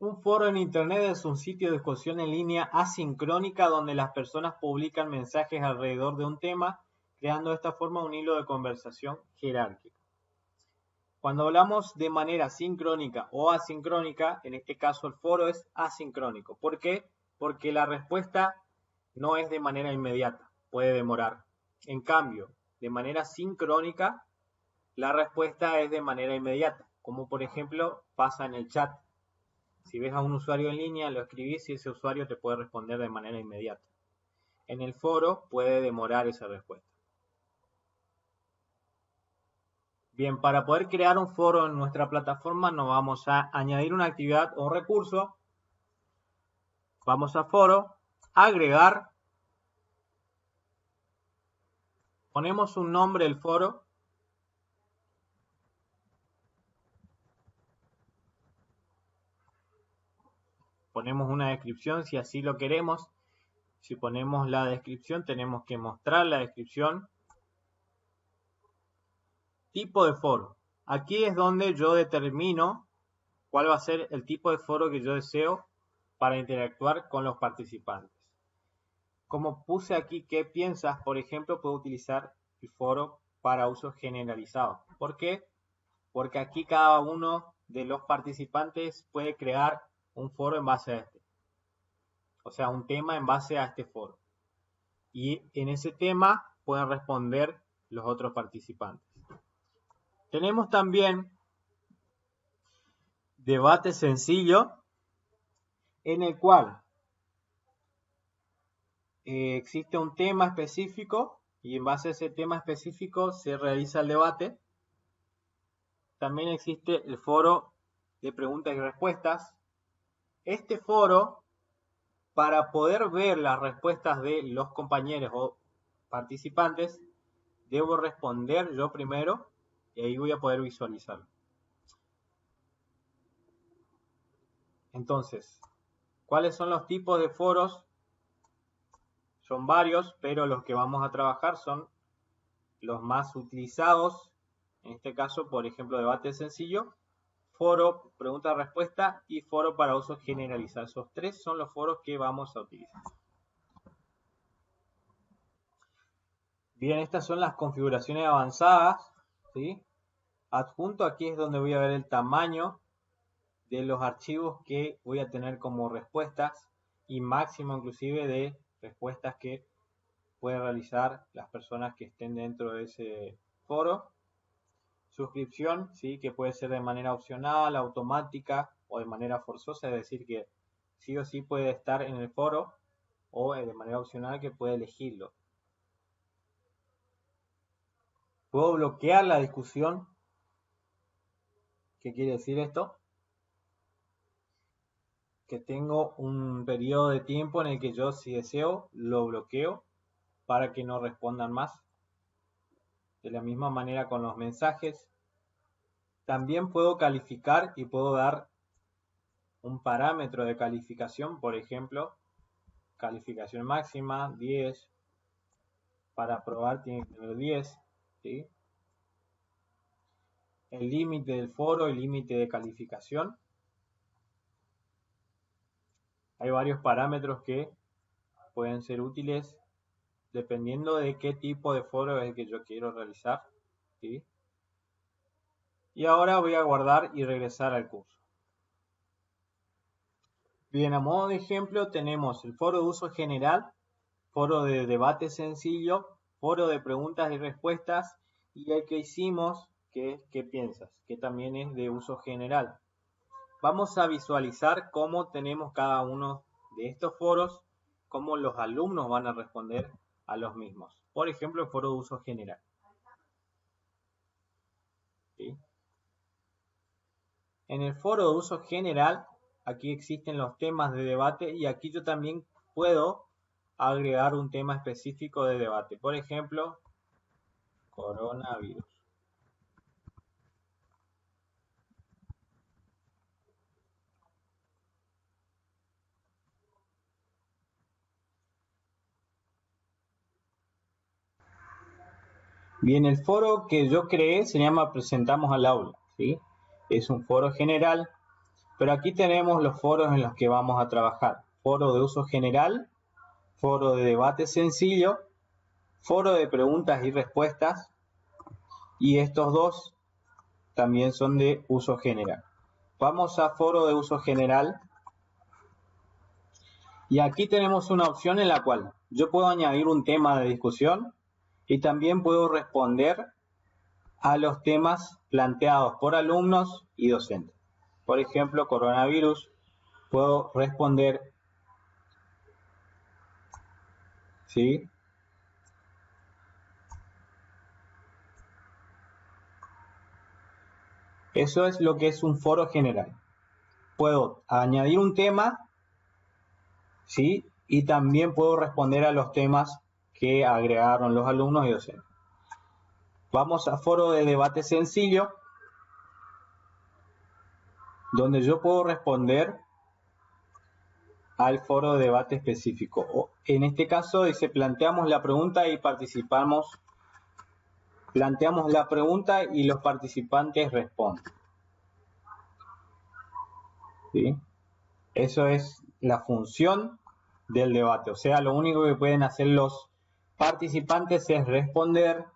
Un foro en Internet es un sitio de discusión en línea asincrónica donde las personas publican mensajes alrededor de un tema, creando de esta forma un hilo de conversación jerárquico. Cuando hablamos de manera sincrónica o asincrónica, en este caso el foro es asincrónico. ¿Por qué? Porque la respuesta no es de manera inmediata, puede demorar. En cambio, de manera sincrónica, la respuesta es de manera inmediata, como por ejemplo pasa en el chat. Si ves a un usuario en línea, lo escribís y ese usuario te puede responder de manera inmediata. En el foro puede demorar esa respuesta. Bien, para poder crear un foro en nuestra plataforma nos vamos a añadir una actividad o recurso. Vamos a foro, agregar. Ponemos un nombre del foro. Ponemos una descripción si así lo queremos. Si ponemos la descripción, tenemos que mostrar la descripción. Tipo de foro. Aquí es donde yo determino cuál va a ser el tipo de foro que yo deseo para interactuar con los participantes. Como puse aquí qué piensas, por ejemplo, puedo utilizar el foro para uso generalizado. ¿Por qué? Porque aquí cada uno de los participantes puede crear un foro en base a este. O sea, un tema en base a este foro. Y en ese tema pueden responder los otros participantes. Tenemos también debate sencillo, en el cual existe un tema específico y en base a ese tema específico se realiza el debate. También existe el foro de preguntas y respuestas. Este foro, para poder ver las respuestas de los compañeros o participantes, debo responder yo primero y ahí voy a poder visualizarlo. Entonces, ¿cuáles son los tipos de foros? Son varios, pero los que vamos a trabajar son los más utilizados. En este caso, por ejemplo, debate sencillo, foro, pregunta-respuesta y foro para uso generalizado. Esos tres son los foros que vamos a utilizar. Bien, estas son las configuraciones avanzadas, ¿sí? Adjunto aquí es donde voy a ver el tamaño de los archivos que voy a tener como respuestas y máximo inclusive de respuestas que pueden realizar las personas que estén dentro de ese foro. Suscripción, ¿sí? Que puede ser de manera opcional, automática o de manera forzosa, es decir, que sí o sí puede estar en el foro o de manera opcional que puede elegirlo. Puedo bloquear la discusión. ¿Qué quiere decir esto? Que tengo un periodo de tiempo en el que yo, si deseo, lo bloqueo para que no respondan más. De la misma manera con los mensajes. También puedo calificar y puedo dar un parámetro de calificación, por ejemplo, calificación máxima, 10. Para aprobar tiene que tener 10. ¿Sí? El límite del foro, el límite de calificación. Hay varios parámetros que pueden ser útiles dependiendo de qué tipo de foro es el que yo quiero realizar. ¿Sí? Y ahora voy a guardar y regresar al curso. Bien, a modo de ejemplo tenemos el foro de uso general, foro de debate sencillo, foro de preguntas y respuestas y el que hicimos que es ¿qué piensas? Que también es de uso general. Vamos a visualizar cómo tenemos cada uno de estos foros, cómo los alumnos van a responder a los mismos. Por ejemplo, el foro de uso general. ¿Sí? En el foro de uso general, aquí existen los temas de debate y aquí yo también puedo agregar un tema específico de debate. Por ejemplo, coronavirus. Bien, el foro que yo creé se llama Presentamos al Aula, ¿sí? Es un foro general Pero aquí tenemos los foros en los que vamos a trabajar. Foro de uso general, foro de debate sencillo, foro de preguntas y respuestas, y estos dos también son de uso general. Vamos a foro de uso general, y aquí tenemos una opción en la cual yo puedo añadir un tema de discusión y también puedo responder a los temas planteados por alumnos y docentes. Por ejemplo, coronavirus, puedo responder, ¿sí? Eso es lo que es un foro general. Puedo añadir un tema, ¿sí? Y también puedo responder a los temas que agregaron los alumnos y docentes. Vamos a foro de debate sencillo, donde yo puedo responder al foro de debate específico. En este caso dice, planteamos la pregunta y participamos. Planteamos la pregunta y los participantes responden. ¿Sí? Eso es la función del debate. O sea, lo único que pueden hacer los participantes es responder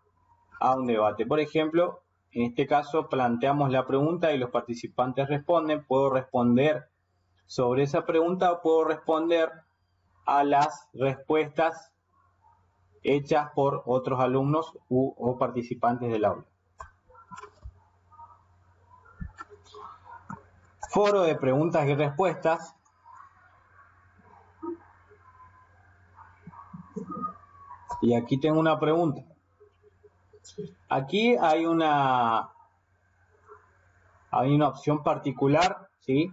a un debate. Por ejemplo, en este caso planteamos la pregunta y los participantes responden. Puedo responder sobre esa pregunta o puedo responder a las respuestas hechas por otros alumnos o participantes del aula. Foro de preguntas y respuestas. Y aquí tengo una pregunta. Aquí hay una opción particular, ¿sí?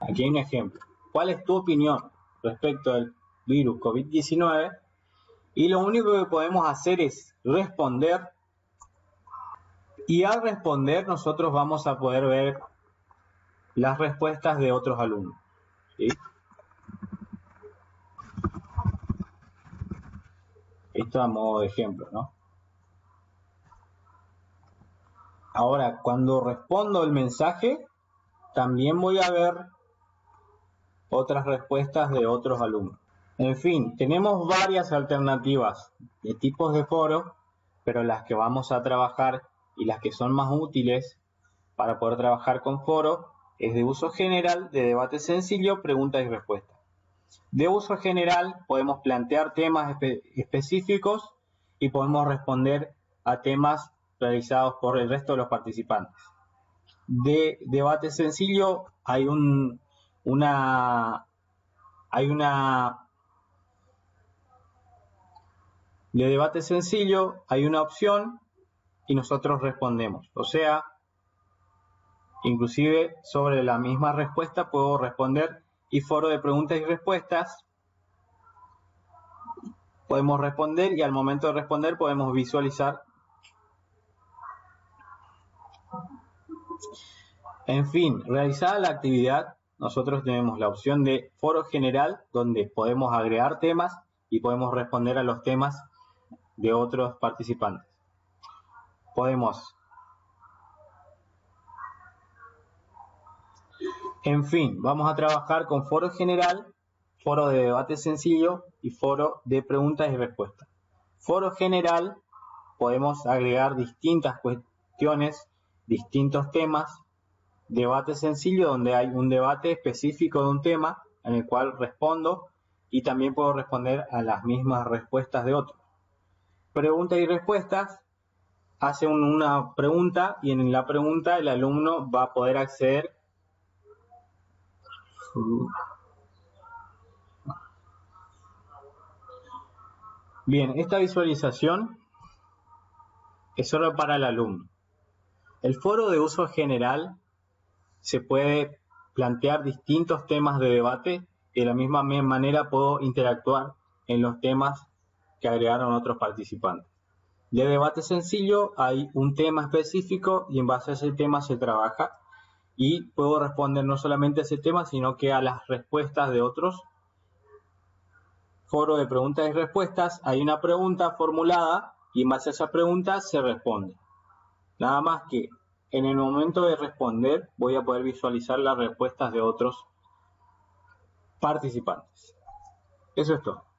Aquí hay un ejemplo. ¿Cuál es tu opinión respecto al virus COVID-19? Y lo único que podemos hacer es responder. Y al responder nosotros vamos a poder ver las respuestas de otros alumnos, ¿sí? Esto a modo de ejemplo, ¿no? Ahora, cuando respondo el mensaje, también voy a ver otras respuestas de otros alumnos. En fin, tenemos varias alternativas de tipos de foro, pero las que vamos a trabajar y las que son más útiles para poder trabajar con foro es de uso general, de debate sencillo, preguntas y respuestas. De uso general podemos plantear temas específicos y podemos responder a temas realizados por el resto de los participantes. De debate sencillo hay de debate sencillo hay una opción y nosotros respondemos. O sea, inclusive sobre la misma respuesta puedo responder, y foro de preguntas y respuestas podemos responder y al momento de responder podemos visualizar. En fin, realizada la actividad, nosotros tenemos la opción de foro general, donde podemos agregar temas y podemos responder a los temas de otros participantes. En fin, vamos a trabajar con foro general, foro de debate sencillo y foro de preguntas y respuestas. Foro general, podemos agregar distintas cuestiones, distintos temas. Debate sencillo, donde hay un debate específico de un tema en el cual respondo y también puedo responder a las mismas respuestas de otros. Preguntas y respuestas, hace una pregunta y en la pregunta el alumno va a poder acceder. Bien, esta visualización es solo para el alumno. El foro de uso general se puede plantear distintos temas de debate y de la misma manera puedo interactuar en los temas que agregaron otros participantes. De debate sencillo hay un tema específico y en base a ese tema se trabaja y puedo responder no solamente a ese tema sino que a las respuestas de otros. Foro de preguntas y respuestas, hay una pregunta formulada y en base a esa pregunta se responde. Nada más que En el momento de responder voy a poder visualizar las respuestas de otros participantes. Eso es todo.